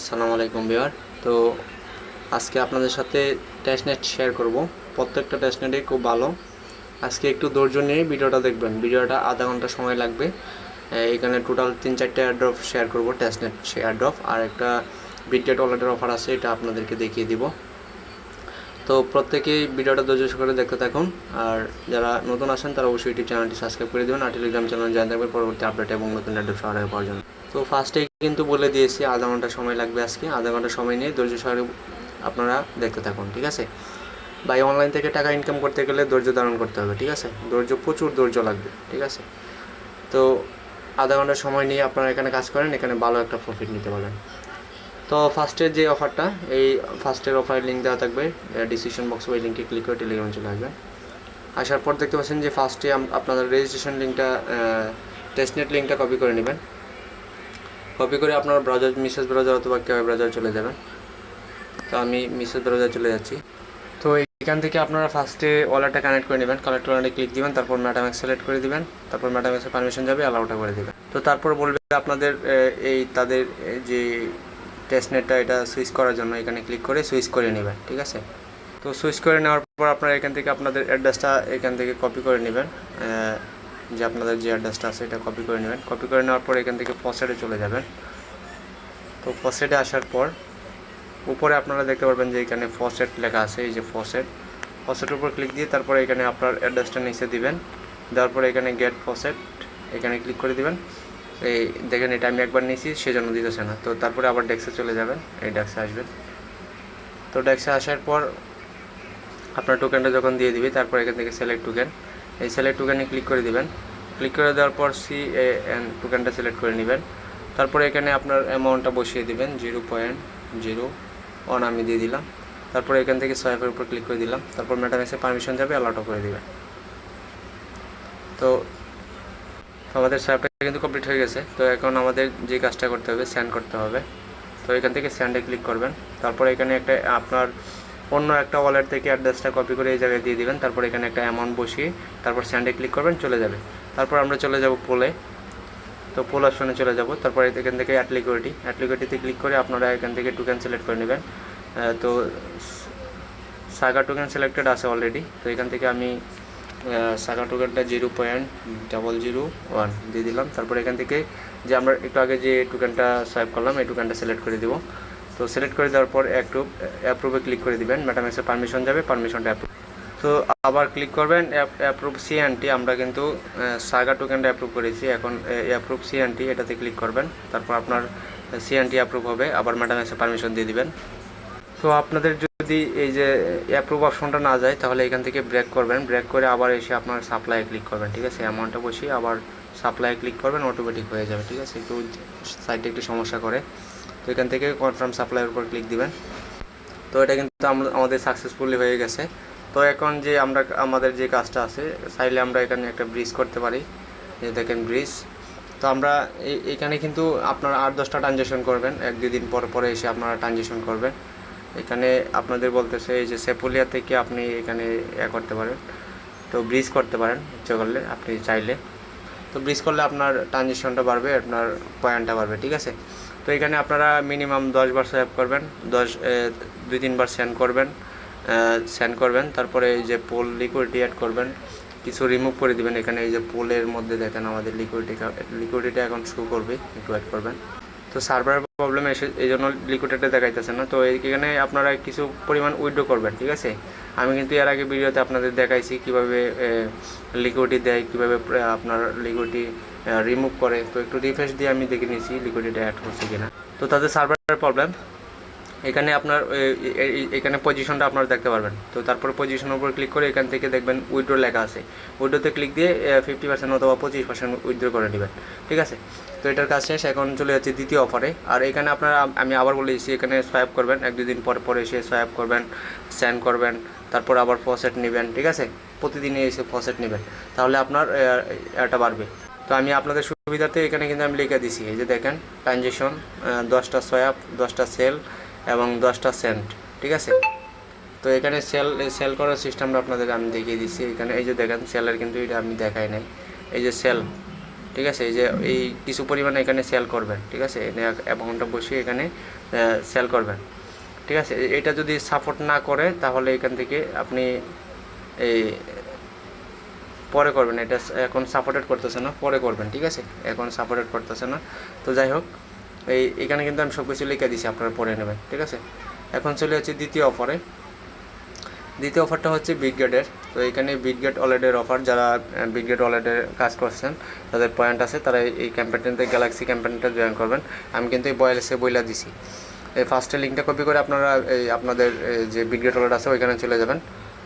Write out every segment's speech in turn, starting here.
আসসালামু আলাইকুম ভিউয়ার। তো আজকে আপনাদের সাথে টেস্টনেট শেয়ার করব। প্রত্যেকটা টেস্টনেটই খুব ভালো। আজকে একটু ধৈর্য নিয়ে ভিডিওটা দেখবেন। ভিডিওটা আধা ঘন্টা সময় লাগবে। এখানে টোটাল 3-4টা এয়ারড্রপ শেয়ার করব, টেস্টনেট এয়ারড্রপ, আর একটা বিটগেট ওয়ালেটের অফার আছে, এটা আপনাদেরকে দেখিয়ে দিব। তো প্রত্যেকেই ভিডিওটা ধৈর্য সহকারে দেখতে থাকুন। আর যারা নতুন আসেন তারা অবশ্যই ইউটিউব চ্যানেলটি সাবস্ক্রাইব করে দেবেন আর টেলিগ্রাম চ্যানেল জয়েন থাকবে পরবর্তী আপডেট এবং নতুন এয়ারড্রপ সবার আগে পাওয়ার জন্য। তো ফার্স্টেই কিন্তু বলে দিয়েছি আধা ঘন্টা সময় লাগবে। আজকে আধা ঘন্টা সময় নিয়ে ধৈর্য সহকারে আপনারা দেখতে থাকুন, ঠিক আছে? ভাই, অনলাইন থেকে টাকা ইনকাম করতে গেলে ধৈর্য ধারণ করতে হবে, ঠিক আছে? প্রচুর ধৈর্য লাগবে, ঠিক আছে? তো আধা ঘন্টা সময় নিয়ে আপনারা এখানে কাজ করেন, এখানে ভালো একটা প্রফিট নিতে পারেন। তো ফার্স্টের যে অফারটা, এই ফার্স্টের অফারের লিঙ্ক দেওয়া থাকবে ডিসক্রিপশন বক্সে, ওই লিঙ্কে ক্লিক করে টেলিগ্রামে চলে আসবেন। আসার পর দেখতে পাচ্ছেন যে ফার্স্টে আপনাদের রেজিস্ট্রেশন লিঙ্কটা, টেস্টনেট লিঙ্কটা কপি করে নেবেন। কপি করে আপনার ব্রাউজার, মিসেস ব্রাউজার অথবা কেওয়াই ব্রাউজার চলে যাবেন। তো আমি মিসেস ব্রাউজার চলে যাচ্ছি। তো এখান থেকে আপনারা ফার্স্টে ওয়ালেটটা কানেক্ট করে নেবেন। কানেক্ট ওয়ালেটে ক্লিক দিবেন, তারপর মেটাম্যাক্স সিলেক্ট করে দিবেন, তারপর মেটাম্যাক্সের পারমিশন যাবে, অ্যালাউটা করে দেবেন। তো তারপর বলবে আপনাদের তাদের যে টেস্টনেটটা, এটা সুইচ করার জন্য এখানে ক্লিক করে সুইচ করে নেবেন, ঠিক আছে? তো সুইচ করে নেওয়ার পর আপনারা এখান থেকে আপনাদের অ্যাড্রেসটা এখান থেকে কপি করে নেবেন। যে আপনাদের যে অ্যাড্রেসটা আছে এটা কপি করে নেবেন। কপি করে নেওয়ার পর এখান থেকে ফসেটে চলে যাবেন। তো ফসেটে আসার পর উপরে আপনারা দেখতে পারবেন যে এখানে ফসেট লেখা আছে, এই যে ফসেটের উপর ক্লিক দিয়ে তারপরে এখানে আপনার অ্যাড্রেসটা নিচে দিবেন। দেওয়ার পরে এখানে গেট ফসেট এখানে ক্লিক করে দিবেন। এই দেখেন, এটা আমি একবার নিয়েছি সেজন্য দিতেছে না। তো তারপরে আবার ডেস্কে চলে যাবেন, এই ডেস্কে আসবেন। তো ডেস্কে আসার পর আপনার টোকেনটা যখন দিয়ে দিবে, তারপর এখান থেকে সিলেক্ট টোকেন, এই সিলেক্ট টোকেনে ক্লিক করে দিবেন। ক্লিক করে দেওয়ার পর CAN টোকেনটা সিলেক্ট করে নেবেন। তারপরে এখানে আপনার অ্যামাউন্টটা বসিয়ে দিবেন, 0.01 আমি দিয়ে দিলাম। তারপরে এখান থেকে সোয়াইপের উপর ক্লিক করে দিলাম। তারপর মেটাম্যাক্সে পারমিশন যাবে, অ্যালাউটা করে দিবেন। তো আমাদের সোয়াইপটা কিন্তু কমপ্লিট হয়ে গেছে। তো এখন আমাদের যে কাজটা করতে হবে, সেন্ড করতে হবে। তো এখান থেকে সেন্ডে ক্লিক করবেন। তারপর এখানে একটা আপনার অন্য একটা ওয়ালেট থেকে অ্যাড্রেসটা কপি করে এই জায়গায় দিয়ে দিবেন। তারপর এখানে একটা অ্যামাউন্ট বসিয়ে তারপর সেন্ডে ক্লিক করবেন, চলে যাবে। তারপর আমরা চলে যাব পোলে। তো পোল অপশনে চলে যাব। তারপর এখান থেকে অ্যাড লিকুইডিটিতে ক্লিক করে আপনারা এখান থেকে টোকেন সিলেক্ট করে নেবেন। তো সাগা টোকেন সিলেক্টেড আছে অলরেডি। তো এখান থেকে আমি সাগা টোকেনটা 0.001 দিয়ে দিলাম। তারপর এখান থেকে যে আমরা একটু আগে যে টোকেনটা সোয়াইপ করলাম, এই টোকেনটা সিলেক্ট করে দিব। তো সিলেক্ট করে দেওয়ার পর অ্যাপ্রুভে ক্লিক করে দিবেন। মেটাম্যাক্সের পারমিশন যাবে, পারমিশনটা অ্যাপ্রুভ। তো আবার ক্লিক করবেন অ্যাপ্রুভ CNT। আমরা কিন্তু সাগা টোকেনটা অ্যাপ্রুভ করেছি, এখন অ্যাপ্রুভ CNT এটাতে ক্লিক করবেন। তারপর আপনার CNT অ্যাপ্রুভ হবে, আবার মেটাম্যাক্সের পারমিশন দিয়ে দিবেন। তো আপনাদের যদি এই যে অ্যাপ্রুভ অপশনটা না যায়, তাহলে এখান থেকে ব্রেক করবেন। ব্রেক করে আবার এসে আপনার সাপ্লাই ক্লিক করবেন, ঠিক আছে? অ্যামাউন্টটা বসিয়ে আবার সাপ্লাই ক্লিক করবেন, অটোমেটিক হয়ে যাবে, ঠিক আছে? একটু সাইটে একটু সমস্যা করে। তো এখান থেকে কনফার্ম সাপ্লাইয়ের উপর ক্লিক দিবেন। তো এটা কিন্তু আমাদের সাকসেসফুলি হয়ে গেছে। তো এখন যে আমাদের যে কাজটা আছে, চাইলে আমরা এখানে একটা ব্রিজ করতে পারি, যে দেখেন ব্রিজ। তো আমরা এখানে কিন্তু আপনারা 8-10টা ট্রানজ্যাকশন করবেন, 1-2 দিন পর পরে এসে আপনারা ট্রানজ্যাকশন করবেন। এখানে আপনাদের বলতেছে এই যে সেপুলিয়া থেকে আপনি এখানে করতে পারেন, তো ব্রিজ করতে পারেন ইচ্ছে করলে, আপনি চাইলে। তো ব্রিজ করলে আপনার ট্রানজ্যাকশনটা বাড়বে, আপনার পয়েন্টটা বাড়বে, ঠিক আছে? তো এখানে আপনারা মিনিমাম 10বার সোয়াইপ করবেন, 2-3 বার সেন্ড করবেন। তারপরে এই যে পোল লিকুইডিটি অ্যাড করবেন, কিছু রিমুভ করে দিবেন। এখানে এই যে পোলের মধ্যে দেখেন আমাদের লিকুইডিটি এখন শো করবে, একটু অ্যাড করবেন। তো সার্ভারের প্রবলেম এসে এই জন্য লিকুইডিটি দেখাইতেছে না। তো এখানে আপনারা কিছু পরিমাণ উইথড্র করবেন, ঠিক আছে? আমি কিন্তু এর আগে ভিডিওতে আপনাদের দেখাইছি কীভাবে লিকুইডিটি দেয়, কীভাবে আপনার লিকুইডিটি রিমুভ করে। তো একটু রিফ্রেশ দিয়ে আমি দেখে নিয়েছি লিকুইডিটি অ্যাড করছে কিনা। তো তাদের সার্ভারের প্রবলেম। এখানে আপনার এখানে পজিশনটা আপনারা দেখতে পারবেন। তো তারপরে পজিশনের উপর ক্লিক করে এখান থেকে দেখবেন উইথড্র লেখা আছে, উইথড্রোতে ক্লিক দিয়ে 50% অথবা 25% উইথড্র করে নেবেন, ঠিক আছে? তো এটার কাজ শেষ। এখন চলে যাচ্ছে দ্বিতীয় অফারে। আর এখানে আপনারা, আমি আবার বলে দিচ্ছি, এখানে সোয়াইপ করবেন, 1-2 দিন পর পরে এসে সোয়াইপ করবেন, সেন্ড করবেন, তারপর আবার ফসেট নেবেন, ঠিক আছে? প্রতিদিনই এসে ফসেট নেবেন, তাহলে আপনার এটা বাড়বে। তো আমি আপনাদের সুবিধাতে এখানে কিন্তু আমি লিখে দিছি, এই যে দেখেন ট্রানজ্যাকশন, 10টা সোয়াইপ, 10টা সেল এবং 10টা সেন্ট, ঠিক আছে? তো এখানে সেল করার সিস্টেমটা আপনাদের আমি দেখিয়ে দিচ্ছি। এখানে এই যে দেখেন সেলের কিন্তু এটা আমি দেখাই নাই, এই যে সেল, ঠিক আছে? এই যে এই কিছু পরিমাণে এখানে সেল করবেন, ঠিক আছে? অ্যামাউন্টটা বসিয়ে এখানে সেল করবেন, ঠিক আছে। এটা যদি সাপোর্ট না করে তাহলে এখান থেকে আপনি এই পরে করবেন, এটা এখন সাপোর্টেড করতেছে না, পরে করবেন, ঠিক আছে। এখন সাপোর্টেড করতেছে না। তো যাই হোক, এখানে কিন্তু আমি সব কিছু লিখে দিছি, আপনারা পড়ে নেবেন, ঠিক আছে। এখন চলে যাচ্ছে দ্বিতীয় অফারে। দ্বিতীয় অফারটা হচ্ছে বিটগেটের। তো এখানে বিটগেট ওয়ালেটের অফার, যারা বিটগেট ওয়ালেটের কাজ করছেন তাদের পয়েন্ট আছে, তারা এই ক্যাম্পেইনটাতে গ্যালাক্সি ক্যাম্পেইনটা জয়েন করবেন। আমি কিন্তু এই বইলা দিছি। এই ফার্স্টে লিঙ্কটা কপি করে আপনারা এই আপনাদের যে বিটগেট ওয়ালেট আছে ওইখানে চলে যাবেন।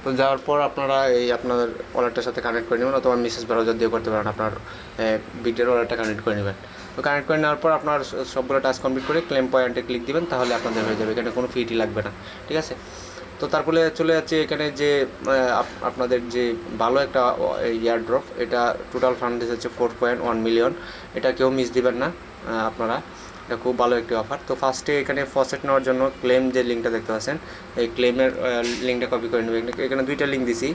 তো যাওয়ার পর আপনারা এই আপনাদের ওয়ালেটটার সাথে কানেক্ট করে নেবেন, অথবা মেসেজ ব্রাউজার দিয়ে করতে পারেন, আপনার বিটগেট ওয়ালেটটা কানেক্ট করে নেবেন। তো কানেক্ট করে নেওয়ার পর আপনার সবগুলো টাস্ক কমপ্লিট করে ক্লেম পয়েন্টে ক্লিক দিবেন, তাহলে আপনাদের হয়ে যাবে, এখানে কোনো ফিটি লাগবে না, ঠিক আছে। তো তারপরে চলে যাচ্ছে এখানে যে আপনাদের যে ভালো একটা ইয়ারড্রপ, এটা টোটাল ফান্ড হচ্ছে 4.1 মিলিয়ন। এটা কেউ মিস দিবেন না আপনারা, এটা খুব ভালো একটি অফার। তো ফার্স্টে এখানে ফসেট নেওয়ার জন্য ক্লেম যে লিঙ্কটা দেখতে পাচ্ছেন, এই ক্লেমের লিঙ্কটা কপি করে নেবেন। এখানে দুইটা লিঙ্ক দিছি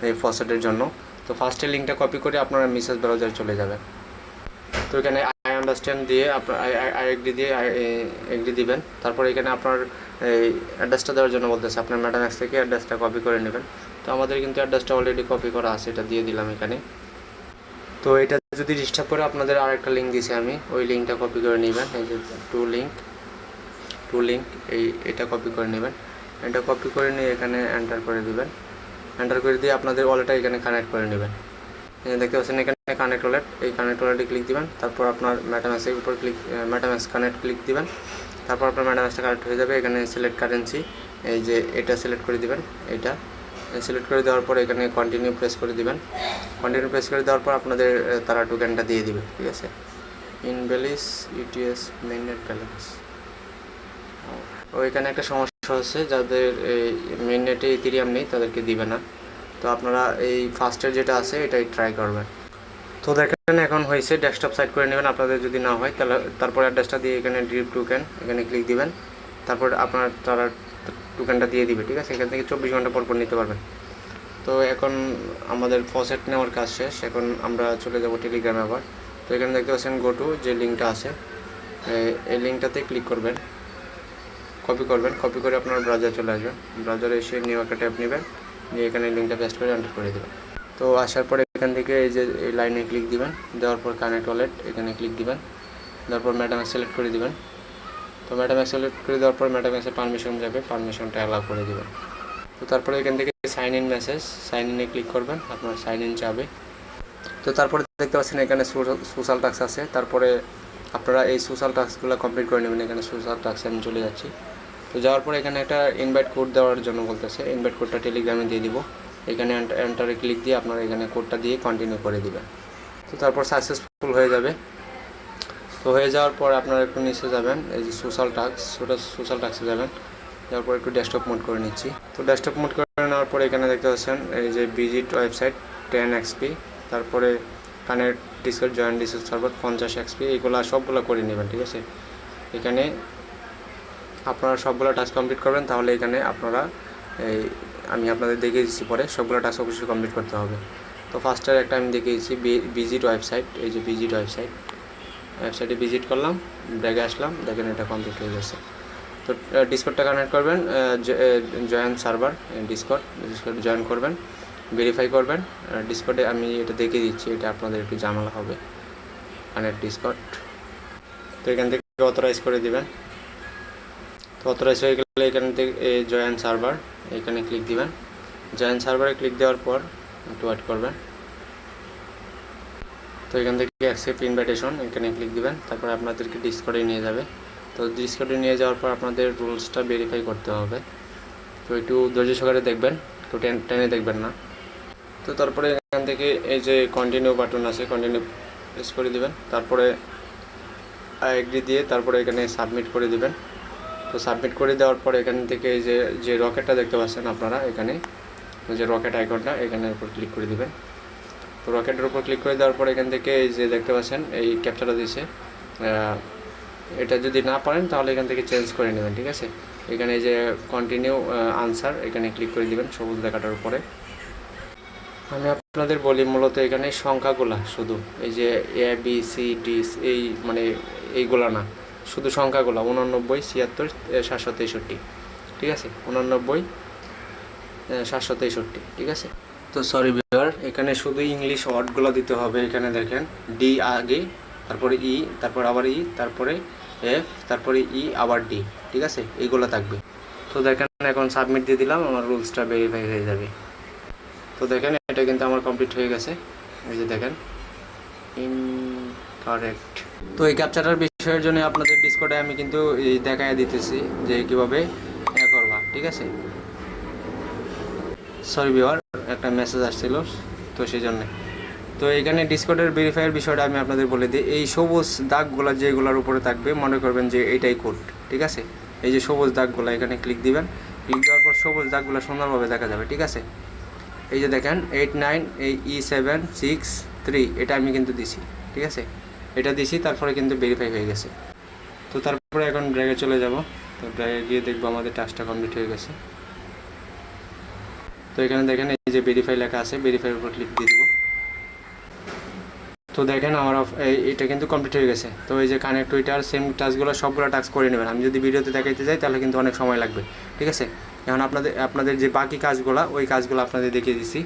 এই ফসেটের জন্য। তো ফার্স্টের লিঙ্কটা কপি করে আপনারা মেসেজ ব্রাউজারে চলে যাবেন। তো এখানে আই আন্ডারস্ট্যান্ড দিয়ে আপনার আই এগ্রি দিয়ে এগ্রি দিবেন। তারপর এখানে আপনার এই অ্যাড্রেসটা দেওয়ার জন্য বলতেছে, আপনার মেটাম্যাক্স থেকে অ্যাড্রেসটা কপি করে নেবেন। তো আমাদের কিন্তু অ্যাড্রেসটা অলরেডি কপি করা আছে, এটা দিয়ে দিলাম এখানে। তো এটা যদি ডিস্টার্ব করে আপনাদের আরেকটা লিঙ্ক দিয়েছি আমি, ওই লিঙ্কটা কপি করে নেবেন। এই যে টু লিঙ্ক এটা কপি করে নেবেন। এটা কপি করে নিয়ে এখানে এন্টার করে দিবেন। এন্টার করে দিয়ে আপনাদের ওয়ালেটটা এখানে কানেক্ট করে নেবেন। দেখতে পাচ্ছেন এখানে কানেক্ট ওয়ালেট, এই কানেক্ট ওয়ালেটে ক্লিক দিবেন। তারপর আপনার মেটাম্যাক্সের উপর মেটাম্যাক্স কানেক্ট ক্লিক দিবেন। তারপর আপনার মেটাম্যাক্সটা কানেক্ট হয়ে যাবে। এখানে সিলেক্ট কারেন্সি, এই যে এটা সিলেক্ট করে দিবেন। এটা সিলেক্ট করে দেওয়ার পর এখানে কন্টিনিউ প্রেস করে দিবেন। কন্টিনিউ প্রেস করে দেওয়ার পর আপনাদের তারা টোকেনটা দিয়ে দিবে, ঠিক আছে। ইনভ্যালিস ইউটিএস মেইননেট ব্যালেন্স। এখানে একটা সমস্যা হচ্ছে, যাদের মেইননেটে ইথেরিয়াম নেই তাদেরকে দিবে না। তো আপনারা এই ফার্স্টের যেটা আছে এটাই ট্রাই করবেন। তো দেখেন এখন হয়েছে, ডেস্কটপ সাইড করে নেবেন। আপনাদের যদি না হয় তাহলে তারপর অ্যাড্রেসটা দিয়ে এখানে ড্রিপ টোকেন এখানে ক্লিক দিবেন। তারপর আপনার তারা টোকেনটা দিয়ে দিবে, ঠিক আছে। এখান থেকে 24 ঘন্টা পর নিতে পারবেন। তো এখন আমাদের ফসেট নেওয়ার কাজ শেষ, এখন আমরা চলে যাব টেলিগ্রামে আবার। তো এখানে দেখতে পাচ্ছেন গো টু যে লিঙ্কটা আছে, এই লিঙ্কটাতে ক্লিক করবেন, কপি করবেন। কপি করে আপনার ব্রাউজারে চলে আসবেন। ব্রাউজারে এসে নিউ একটা ট্যাব নেবেন, নিয়ে এখানে লিঙ্কটা পেস্ট করে এন্টার করে দেবেন। তো আসার পরে এখান থেকে এই যে এই লাইনে ক্লিক দিবেন, দেওয়ার পর কানেক্ট ওয়ালেট এখানে ক্লিক দিবেন। দেওয়ার পর মেটাম্যাক্স সিলেক্ট করে দিবেন। তো মেটাম্যাক্স সিলেক্ট করে দেওয়ার পর মেটাম্যাক্সের পারমিশন যাবে, পারমিশনটা অ্যালাউ করে দিবেন। তো তারপরে এখান থেকে সাইন ইন মেসেজ, সাইন ইনে ক্লিক করবেন, আপনার সাইন ইন যাবে। তো তারপরে দেখতে পাচ্ছেন এখানে সোশ্যাল টাস্ক আছে। তারপরে আপনারা এই সোশ্যাল টাস্কগুলো কমপ্লিট করে নেবেন। এখানে সোশ্যাল টাস্ক আমি চলে যাচ্ছি। তো যাওয়ার পর এখানে একটা ইনভাইট কোড দেওয়ার জন্য বলতেছে, ইনভাইট কোডটা টেলিগ্রামে দিয়ে দিব। এখানে এন্টারে ক্লিক দিয়ে আপনারা এখানে কোডটা দিয়ে কন্টিনিউ করে দিবেন। তো তারপর সাকসেসফুল হয়ে যাবে। তো হয়ে যাওয়ার পর আপনারা একটু নিচে যাবেন, এই যে সোশ্যাল টাস্কে যাবেন। যাওয়ার পর একটু ডেস্কটপ মোড করে নিচ্ছি। তো ডেস্কটপ মোড করে নেওয়ার পরে এখানে দেখতে পাচ্ছেন এই যে ভিজিট ওয়েবসাইট 10 XP, তারপরে connect Discord, join Discord server 50 XP, এইগুলো সবগুলো করে নেবেন, ঠিক আছে। এখানে আপনারা সবগুলো টাস্ক কমপ্লিট করবেন, তাহলে এখানে আপনারা এই আমি আপনাদের দেখিয়ে দিচ্ছি, পরে সবগুলো টাস্ক অবশ্যই কমপ্লিট করতে হবে। তো ফার্স্টের একটা আমি দেখিয়ে দিচ্ছি, ভিজিট ওয়েবসাইট, এই যে ভিজিট ওয়েবসাইটে ভিজিট করলাম, ব্যাগে আসলাম, দেখেন এটা কমপ্লিট হয়ে গেছে। তো ডিসকর্ডটা কানেক্ট করবেন, জয়েন সার্ভার ডিসকর্ড জয়েন করবেন, ভেরিফাই করবেন ডিসকর্ডে। আমি এটা দেখিয়ে দিচ্ছি, এটা আপনাদের একটু ঝামেলা হবে। কানেক্ট ডিসকর্ড, তো এখান থেকে অথরাইজ করে দিবেন। তো অথরাইজ হয়ে গেলে এখান থেকে জয়েন সার্ভার এখানে ক্লিক দিবেন। জয়েন সার্ভারে ক্লিক দেওয়ার পর একটু ওয়েট করবেন। তো এখান থেকে অ্যাকসেপ্ট ইনভাইটেশন এখানে ক্লিক দিবেন। তারপর আপনাদেরকে ডিসকর্ডে নিয়ে যাবে। তো ডিসকর্ডে নিয়ে যাওয়ার পর আপনাদের রুলসটা ভেরিফাই করতে হবে। তো একটু ধৈর্য সহকারে দেখবেন, তো টেনে দেখবেন না। তো তারপরে এখান থেকে এই যে কন্টিনিউ বাটন আছে, কন্টিনিউ প্রেস করে দিবেন। তারপরে এগ্রি দিয়ে তারপরে এখানে সাবমিট করে দিবেন। তো সাবমিট করে দেওয়ার পর এখান থেকে এই যে রকেটটা দেখতে পাচ্ছেন আপনারা, এখানে যে রকেট আইকনটা এখানের উপর ক্লিক করে দিবেন। তো রকেটের উপর ক্লিক করে দেওয়ার পর এখান থেকে এই যে দেখতে পাচ্ছেন এই ক্যাপচারটা দিয়েছে, এটা যদি না পারেন তাহলে এখান থেকে চেঞ্জ করে নেবেন, ঠিক আছে। এখানে এই যে কন্টিনিউ আনসার এখানে ক্লিক করে দিবেন সবুজ লেখাটার উপরে। আমি আপনাদের বলি মূলত এখানে সংখ্যাগুলা শুধু এই যে A B C D এই মানে এইগুলা না, শুধু সংখ্যাগুলো 89 76 763, ঠিক আছে, 89 763, ঠিক আছে। তো সরি ভিউয়ার, এখানে শুধু ইংলিশ ওয়ার্ডগুলো দিতে হবে। এখানে দেখেন ডি আগে, তারপরে ই, তারপর আবার ই, তারপরে এফ, তারপরে ই, আবার ডি, ঠিক আছে, এইগুলো থাকবে। তো দেখেন এখন সাবমিট দিয়ে দিলাম, আমার রুলসটা ভেরিফাই হয়ে যাবে। তো দেখেন এটা কিন্তু আমার কমপ্লিট হয়ে গেছে, এই যে দেখেন ইনকারেক্ট। তো এই ক্যাপচাটার বিষয়ের জন্য আপনাদের ডিসকর্ডে আমি কিন্তু দেখায় দিতেছি যে কীভাবে করবা, ঠিক আছে। সরি ভিউয়ার, একটা মেসেজ আসছিল, তো সেই জন্যে। তো এখানে ডিসকর্ডের ভেরিফাইয়ের বিষয়টা আমি আপনাদের বলে দিই। এই সবুজ দাগগুলো যেগুলোর উপরে থাকবে মনে করবেন যে এইটাই কোড, ঠিক আছে। এই যে সবুজ দাগগুলো, এখানে ক্লিক দিবেন, ক্লিক দেওয়ার পর সবুজ দাগগুলো সুন্দরভাবে দেখা যাবে, ঠিক আছে। এই যে দেখেন 89 এই E763 এটা আমি কিন্তু দিছি, ঠিক আছে, এটা দিছি, তারপরে কিন্তু ভেরিফাই হয়ে গেছে। তো তারপরে এখন ব্র্যাগে চলে যাব। তো ব্র্যাগে গিয়ে দেখবো আমাদের টাস্কটা কমপ্লিট হয়ে গেছে। তো এখানে দেখেন এই যে ভেরিফাই লেখা আছে, ভেরিফাইয়ের উপর ক্লিক দিয়ে দেবো। তো দেখেন আমার এটা কিন্তু কমপ্লিট হয়ে গেছে। তো এই যে কানেক্ট টুইটার সেম টাস্কগুলো সবগুলো টাস্ক করে নেবেন। আমি যদি ভিডিওতে দেখাইতে যাই তাহলে কিন্তু অনেক সময় লাগবে, ঠিক আছে। এখন আপনাদের যে বাকি কাজগুলো, ওই কাজগুলো আপনাদের দেখিয়ে দিচ্ছি।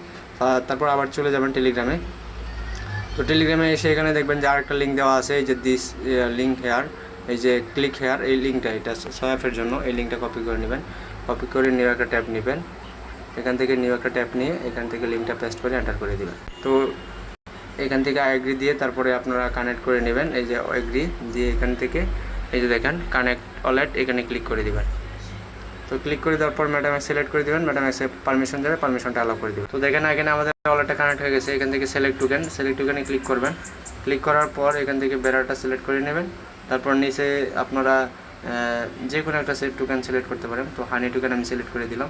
তারপর আবার চলে যাবেন টেলিগ্রামে। তো টেলিগ্রামে এসে এখানে দেখবেন যে আরেকটা লিঙ্ক দেওয়া আছে, এই যে দিস লিঙ্ক হেয়ার, এই যে ক্লিক হেয়ার, এই লিঙ্কটা, এটা সোয়াপের জন্য। এই লিঙ্কটা কপি করে নেবেন, কপি করে নিউ একটা ট্যাব নেবেন, এখান থেকে নিউ একটা ট্যাব নিয়ে এখান থেকে লিঙ্কটা পেস্ট করে এন্টার করে দেবেন। তো এখান থেকে এগ্রি দিয়ে তারপরে আপনারা কানেক্ট করে নেবেন। এই যে এগ্রি দিয়ে এখান থেকে এই যে দেখেন কানেক্ট ওয়ালেট, এখানে ক্লিক করে দেবেন। তো ক্লিক করে দেওয়ার পর ম্যাডামে সিলেক্ট করে দেবেন, ম্যাডাম এসে পারমিশন যাবে, পারমিশনটা অ্যালাউ করে দেবেন। তো দেখেন এখানে আমাদের ওয়ালেটটা কানেক্ট হয়ে গেছে। এখান থেকে সিলেক্ট টোকেনে ক্লিক করবেন। ক্লিক করার পর এখান থেকে বেরারটা সিলেক্ট করে নেবেন। তারপর নিচে আপনারা যে কোনো একটা টোকেন সিলেক্ট করতে পারেন। তো হানি টোকেন আমি সিলেক্ট করে দিলাম।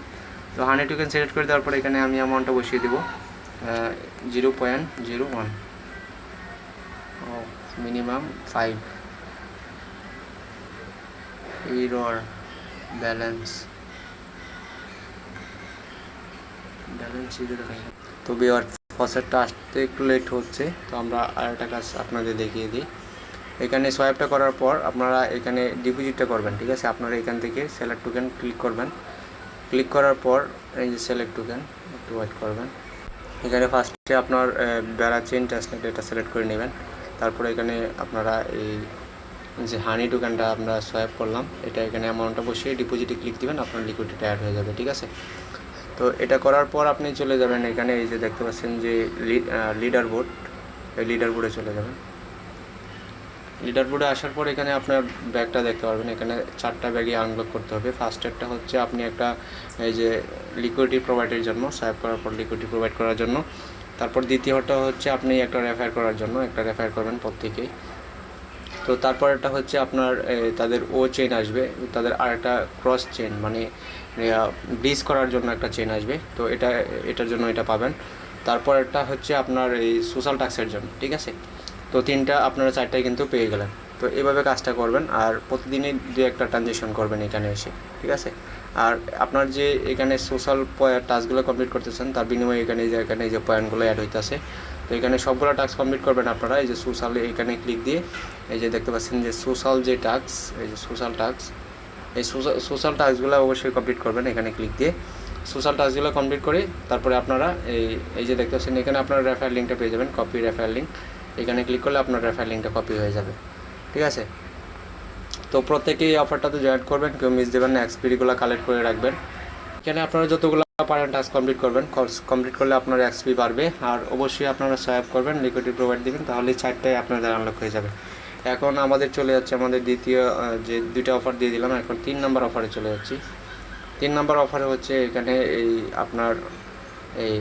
তো হানি টোকেন সিলেক্ট করে দেওয়ার পর এখানে আমি অ্যামাউন্টটা বসিয়ে দেবো 0.01, মিনিমাম 5, এরর ব্যালেন্স তো বিয়ার ফসেটটা আসতে একটু লেট হচ্ছে। তো আমরা আরেকটা কাজ আপনাদের দেখিয়ে দিই। এখানে সোয়াইপটা করার পর আপনারা এখানে ডিপোজিটটা করবেন, ঠিক আছে। আপনারা এখান থেকে সেলেক্ট টোকেন ক্লিক করবেন। ক্লিক করার পর এই যে সেলেক্ট টোকেন, একটু ওয়েট করবেন। এখানে ফার্স্টে আপনার বেড়া চেইন টেস্টনেট এটা সিলেক্ট করে নেবেন। তারপরে এখানে আপনারা এই যে হানি টোকেনটা আমরা সোয়াইপ করলাম, এটা এখানে অ্যামাউন্টটা বসিয়ে ডিপোজিটে ক্লিক দিবেন, আপনার লিকুইডিটি অ্যাড হয়ে যাবে, ঠিক আছে। তো এটা করার পর আপনি চলে যাবেন এখানে, এই যে দেখতে পাচ্ছেন যে লিডার বোর্ড, এই লিডার বোর্ডে চলে যাবেন। লিডার বোর্ডে আসার পর এখানে আপনার ব্যাগটা দেখতে পারবেন। এখানে 4টা ব্যাগই আনলক করতে হবে। ফার্স্ট একটা হচ্ছে আপনি একটা এই যে লিকুইডিটি প্রোভাইডের জন্য, সোয়াইপ করার পর লিকুইডিটি প্রোভাইড করার জন্য। তারপর দ্বিতীয়টা হচ্ছে আপনি একটা রেফার করার জন্য, একটা রেফার করবেন প্রত্যেকেই। তো তারপর একটা হচ্ছে আপনার তাদের ও চেইন আসবে, তাদের আর একটা ক্রস চেইন মানে ব্রিজ করার জন্য একটা চেইন আসবে। তো এটার জন্য এটা পাবেন। তারপর একটা হচ্ছে আপনার এই সোশ্যাল ট্যাক্সের জন্য, ঠিক আছে। তো 3টা আপনারা 4টায় কিন্তু পেয়ে গেলেন। তো এভাবে কাজটা করবেন, আর প্রতিদিনই 2-1টা ট্রানজেকশন করবেন এখানে এসে, ঠিক আছে। আর আপনার যে এখানে সোশ্যাল টাস্কগুলো কমপ্লিট করতেছেন তার বিনিময়ে এখানে যে পয়েন্টগুলো অ্যাড হইতেছে। তো এখানে সবগুলো টাস্ক কমপ্লিট করবেন আপনারা। এই যে সোশ্যাল, এখানে ক্লিক দিয়ে এই যে দেখতে পাচ্ছেন যে সোশ্যাল যে টাস্ক, এই যে সোশ্যাল টাস্ক, এই সোশ্যাল টাস্কগুলো অবশ্যই কমপ্লিট করবেন। এখানে ক্লিক দিয়ে সোশ্যাল টাস্কগুলো কমপ্লিট করে তারপরে আপনারা এই যে দেখতে পাচ্ছেন এখানে আপনারা রেফার লিঙ্কটা পেয়ে যাবেন, কপি রেফার লিঙ্ক। এখানে ক্লিক করলে আপনার রেফার লিঙ্কটা কপি হয়ে যাবে, ঠিক আছে। তো প্রত্যেকেই এই অফারটাতে জয়েন করবেন, কেউ মিস দেবেন না, এক্সপিরিগুলো কালেক্ট করে রাখবেন। এখানে আপনারা যতগুলো পারেন টাস্ক কমপ্লিট করবেন, কমপ্লিট করলে আপনার এক্সপি বাড়বে। আর অবশ্যই আপনারা সোয়াইপ করবেন, লিকুইডিটি প্রোভাইড দিবেন, তাহলে 4টায় আপনাদের আনলক হয়ে যাবে। এখন আমাদের চলে যাচ্ছে আমাদের দ্বিতীয় যে 2টা অফার দিয়ে দিলাম, এখন 3 নাম্বার অফারে চলে যাচ্ছি। 3 নাম্বার অফারে হচ্ছে এখানে এই আপনার এই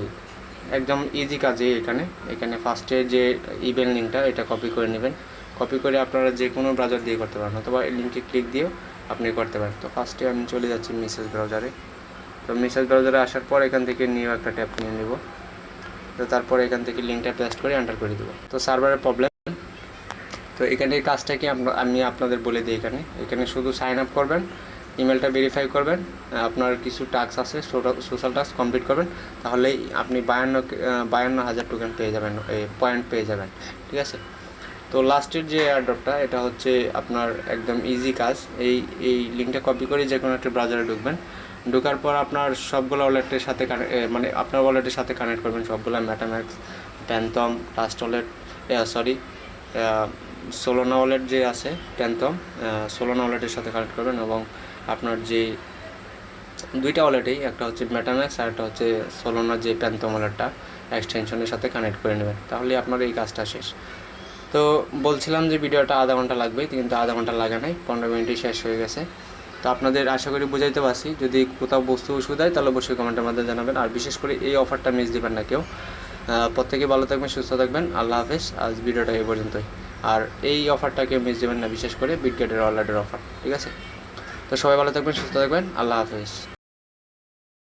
একদম ইজি কাজে এখানে ফার্স্টে যে ইমেল লিঙ্কটা এটা কপি করে নেবেন। কপি করে আপনারা যে কোনো ব্রাউজার দিয়ে করতে পারেন, অথবা এই লিঙ্কে ক্লিক দিয়েও আপনি করতে পারেন। তো ফার্স্টে আমি চলে যাচ্ছি মেসেজ ব্রাউজারে। তো মেসেজ ব্রাউজারে আসার পর এখান থেকে নিউ একটা ট্যাব নিয়ে নেব। তো তারপর এখান থেকে লিঙ্কটা পেস্ট করে এন্টার করে দেবো। তো সার্ভারের প্রবলেম, তো এখানে এই কাজটা কি আমি আপনাদের বলে দিই। এখানে শুধু সাইন আপ করবেন, ইমেলটা ভেরিফাই করবেন, আপনার কিছু টাস্ক আছে সোশ্যাল টাস্ক কমপ্লিট করবেন, তাহলেই আপনি 52,000 টোকেন পেয়ে যাবেন, পয়েন্ট পেয়ে যাবেন, ঠিক আছে। তো লাস্টের যে এয়ারড্রপটা এটা হচ্ছে আপনার একদম ইজি কাজ। এই লিঙ্কটা কপি করে যে কোনো একটা ব্রাউজারে ঢুকবেন, ঢোকার পর আপনার সবগুলো ওয়ালেটের সাথে মানে আপনার ওয়ালেটের সাথে কানেক্ট করবেন সবগুলো, MetaMask, Phantom, Trust Wallet, Solana wallet যে আছে প্যান্থম, সোলোনা ওয়ালেটের সাথে কানেক্ট করবেন এবং আপনার যে দুইটা ওয়ালেটেই, একটা হচ্ছে মেটাম্যাক্স আর একটা হচ্ছে সোলোনা যে প্যান্থম ওয়ালেটটা এক্সটেনশনের সাথে কানেক্ট করে নেবেন, তাহলে আপনার এই কাজটা শেষ। তো বলছিলাম যে ভিডিওটা আধা ঘন্টা লাগবে, কিন্তু আধা ঘন্টা লাগে নাই, 15 মিনিটই শেষ হয়ে গেছে। তো আপনাদের আশা করি বুঝাইতে পারছি। যদি কোথাও বস্তু অসুবিধা হয় তাহলে অবশ্যই কমেন্টের মাধ্যমে জানাবেন। আর বিশেষ করে এই অফারটা মিস দিবেন না কেউ। প্রত্যেকে ভালো থাকবেন, সুস্থ থাকবেন। আল্লাহ হাফেজ। আজ ভিডিওটা এই পর্যন্তই। আর এই অফারটা কেউ মিস দেবেন না, বিশেষ করে বিটগেটের ওয়ালেটের অফার, ঠিক আছে? তো সবাই ভালো থাকবেন, সুস্থ থাকবেন। আল্লাহ হাফেজ।